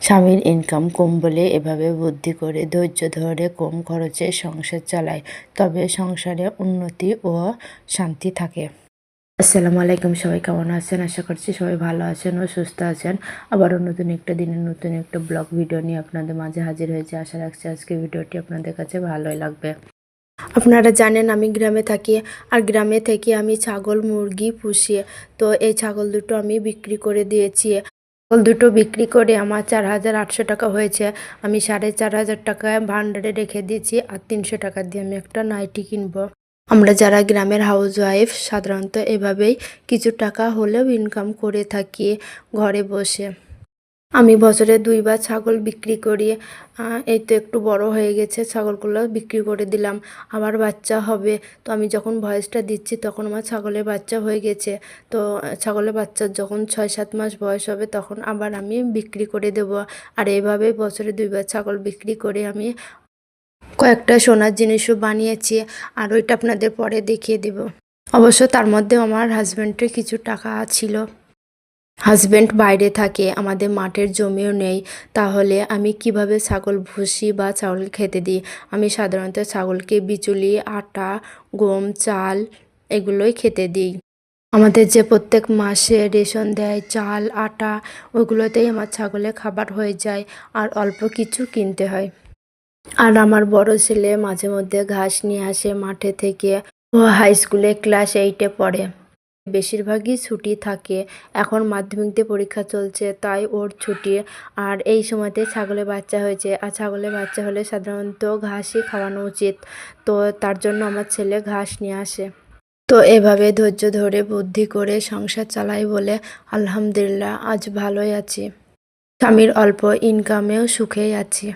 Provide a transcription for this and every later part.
স্বামীর ইনকাম কম বলে এভাবে বুদ্ধি করে ধৈর্য ধরে কম খরচে সংসার চালায়, তবে সংসারে উন্নতি ও শান্তি থাকে। আসসালামু আলাইকুম, সবাই কেমন আছেন? আশা করছি সবাই ভালো আছেন ও সুস্থ আছেন। আবারও নতুন একটা দিনের নতুন একটা ব্লগ ভিডিও নিয়ে আপনাদের মাঝে হাজির হয়েছে। আশা রাখছি আজকে ভিডিওটি আপনাদের কাছে ভালোই লাগবে। আপনারা জানেন আমি গ্রামে থাকি, আর গ্রামে থেকে আমি ছাগল মুরগি পুষি। তো এই ছাগল দুটো আমি বিক্রি করে দিয়েছি। ছাগল দুটো বিক্রি করে আমার 4,800 টাকা হয়েছে। আমি 4,500 টাকায় ভান্ডারে রেখে দিয়েছি, আর 300 টাকা দিয়ে আমি একটা নাইটি কিনবো। আমরা যারা গ্রামের হাউস ওয়াইফ সাধারণত এভাবেই কিছু টাকা হলেও ইনকাম করে থাকি ঘরে বসে। আমি বছরে 2বার ছাগল বিক্রি করি। এই তো একটু বড় হয়ে গেছে, ছাগলগুলো বিক্রি করে দিলাম, আবার বাচ্চা হবে। তো আমি যখন ভয়েসটা দিচ্ছি তখন আমার ছাগলের বাচ্চা হয়ে গেছে। তো ছাগলের বাচ্চার যখন 6-7 মাস বয়স হবে তখন আবার আমি বিক্রি করে দেব। আর এইভাবে বছরে 2বার ছাগল বিক্রি করে আমি কয়েকটা সোনার জিনিসও বানিয়েছি, আর ওইটা আপনাদের পরে দেখিয়ে দেব। অবশ্য তার মধ্যে আমার হাজব্যান্ডের কিছু টাকা ছিল। হাজব্যান্ড বাইরে থাকে, আমাদের মাঠের জমিও নেই, তাহলে আমি কিভাবে ছাগল ভুসি বা ছাগল খেতে দিই? আমি সাধারণত ছাগলকে বিচুলি, আটা, গম, চাল এগুলোই খেতে দিই। আমাদের যে প্রত্যেক মাসে রেশন দেয় চাল, আটা, ওইগুলোতেই আমার ছাগলের খাবার হয়ে যায়, আর অল্প কিছু কিনতে হয়। আর আমার বড় ছেলে মাঝে মধ্যে ঘাস নিয়ে আসে মাঠে থেকে। ও হাই স্কুলে ক্লাস 8-এ পড়ে। বেশিরভাগই ছুটি থাকে। এখন মাধ্যমিক দিয়ে পরীক্ষা চলছে, তাই ওর ছুটি। আর এই সময়তে ছাগলের বাচ্চা হয়েছে, আর ছাগলের বাচ্চা হলে সাধারণত ঘাসই খাওয়ানো উচিত। তো তার জন্য আমার ছেলে ঘাস নিয়ে আসে। তো এভাবে ধৈর্য ধরে বুদ্ধি করে সংসার চালাই বলে আলহামদুলিল্লাহ আজ ভালোই আছি। স্বামীর অল্প ইনকামেও সুখেই আছি।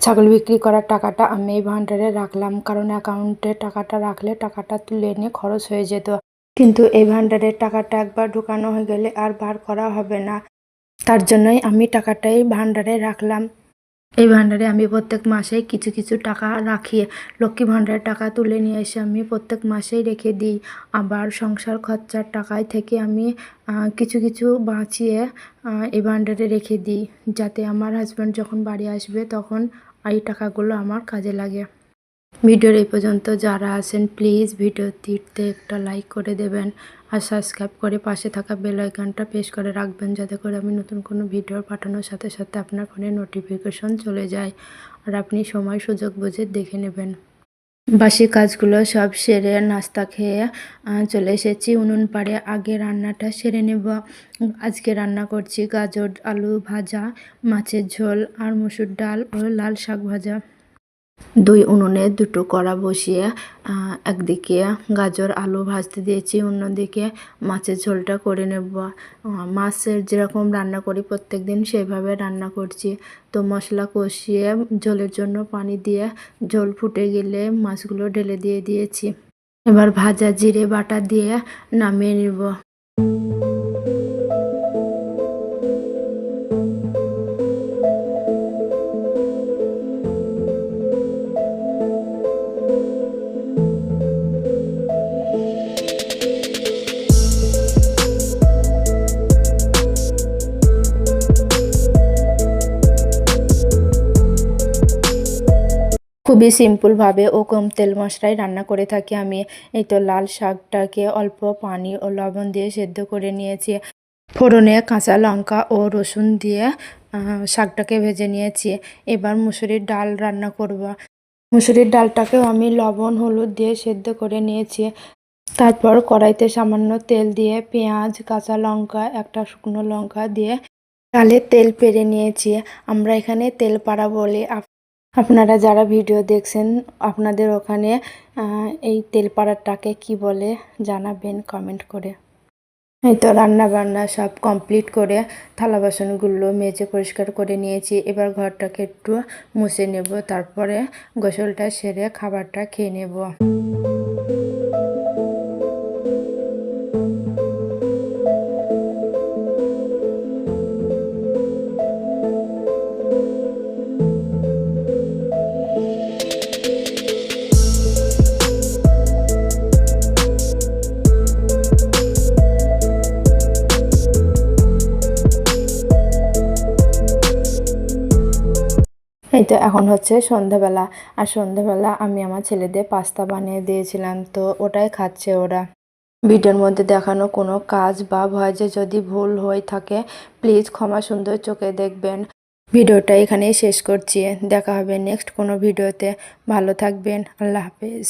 ছাগল বিক্রি করার টাকাটা আমি এই ভান্ডারে রাখলাম, কারণ অ্যাকাউন্টে টাকাটা রাখলে টাকাটা তুলে এনে খরচ হয়ে যেত। কিন্তু এই ভান্ডারের টাকাটা একবার ঢুকানো হয়ে গেলে আর বার করা হবে না। তার জন্যই আমি টাকাটাই ভান্ডারে রাখলাম। এই ভান্ডারে আমি প্রত্যেক মাসেই কিছু কিছু টাকা রাখি। লক্ষ্মী ভান্ডারের টাকা তুলে নিয়ে এসে আমি প্রত্যেক মাসেই রেখে দিই। আবার সংসার খরচার টাকায় থেকে আমি কিছু কিছু বাঁচিয়ে এই ভান্ডারে রেখে দিই, যাতে আমার হাজব্যান্ড যখন বাড়ি আসবে তখন এই টাকাগুলো আমার কাজে লাগে। ভিডিওর এই পর্যন্ত যারা আছেন প্লিজ ভিডিওটিতে একটা লাইক করে দেবেন, আর সাবস্ক্রাইব করে পাশে থাকা বেল আইকনটা প্রেস করে রাখবেন, যাতে করে আমি নতুন কোনো ভিডিও পাঠানোর সাথে সাথে আপনার ফোনে নোটিফিকেশন চলে যায়, আর আপনি সময় সুযোগ বুঝে দেখে নেবেন। বাসি কাজগুলো সব সেরে নাস্তা খেয়ে চলে এসেছি উনুন পাড়ে। আগে রান্নাটা সেরে নেব। আজকে রান্না করছি গাজর আলু ভাজা, মাছের ঝোল, আর মসুর ডাল ও লাল শাক ভাজা। উনুনে 2টো কড়া বসিয়ে একদিকে গাজর আলু ভাজতে দিয়েছি, অন্যদিকে মাছের ঝোলটা করে নেব। মাছের যেরকম রান্না করি প্রত্যেক দিন সেইভাবে রান্না করছি। তো মশলা কষিয়ে ঝোলের জন্য পানি দিয়ে ঝোল ফুটে গেলে মাছগুলো ঢেলে দিয়ে দিয়েছি। এবার ভাজা জিরে বাটা দিয়ে নামিয়ে নেব। খুবই সিম্পলভাবে ও কম তেল মশলায় রান্না করে থাকি আমি। এই তো লাল শাকটাকে অল্প পানি ও লবণ দিয়ে সেদ্ধ করে নিয়েছি। ফোড়নে কাঁচা লঙ্কা ও রসুন দিয়ে শাকটাকে ভেজে নিয়েছি। এবার মুসুরির ডাল রান্না করব। মুসুরির ডালটাকেও আমি লবণ হলুদ দিয়ে সেদ্ধ করে নিয়েছি। তারপর কড়াইতে সামান্য তেল দিয়ে পেঁয়াজ, কাঁচা লঙ্কা, একটা শুকনো লঙ্কা দিয়ে ডালে তেল পেরে নিয়েছি। আমরা এখানে তেল পাড়া বলি। আপনারা যারা ভিডিও দেখছেন আপনাদের ওখানে এই তেল পাড়াটাকে কি বলে জানাবেন কমেন্ট করে। এই তো রান্না বান্না সব কমপ্লিট করে থালা বাসনগুলো মেজে পরিষ্কার করে নিয়েছি। এবার ঘরটাকে একটু মুছে নেব, তারপরে গোসলটা সেরে খাবারটা খেয়ে নেব। এই তো এখন হচ্ছে সন্ধ্যাবেলা, আর সন্ধ্যাবেলা আমি আমার ছেলেদের পাস্তা বানিয়ে দিয়েছিলাম, তো ওটাই খাচ্ছে ওরা। ভিডিওর মধ্যে দেখানো কোনো কাজ বা ভয়েসে যদি ভুল হয়ে থাকে প্লিজ ক্ষমা সুন্দর চোখে দেখবেন। ভিডিওটা এখানেই শেষ করছি, দেখা হবে নেক্সট কোনো ভিডিওতে। ভালো থাকবেন, আল্লাহ হাফেজ।